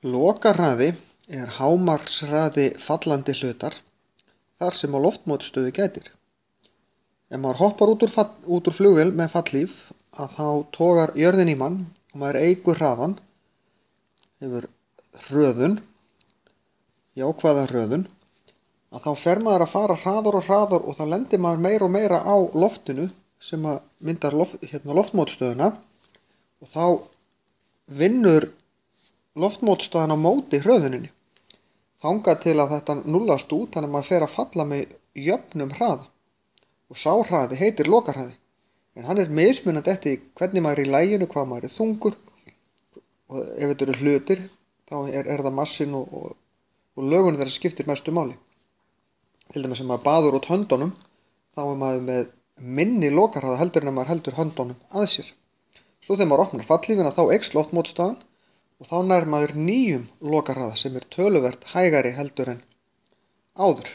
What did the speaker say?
Lokahraði er hámarkshraði fallandi hlutar þar sem á loftmótstöðu gætir. Ef maður hoppar út úr flugvél með fallhlíf þá togar jörðin í mann og maður eykur hraðan, hefur hröðun, jákvæða hröðun, þá fer maður að fara hraðar og hraðar og þá lendir maður meira og meira á loftinu sem myndar loftmótstöðuna og þá vinnur loftmótstaðan á móti hröðuninni. Þangað til að þetta núllast út, þannig að maður fer að falla með jöfnum hraða. Og sá hraði heitir lokahraði. En hann er mismunandi eftir hvernig maður er í laginu, hvað maður er þungur. Og ef þetta eru hlutir, þá er það massin og lögun þeirra skiptir mestu máli. Til dæmis sem maður baður út höndunum, þá er maður með minni lokahraða heldur en maður heldur höndunum að sér. Svo þegar maður opnar fallhlífina þá eykst loftmótstaðan og þá nær maður nýjum lokahraða sem er töluvert hægari heldur en áður.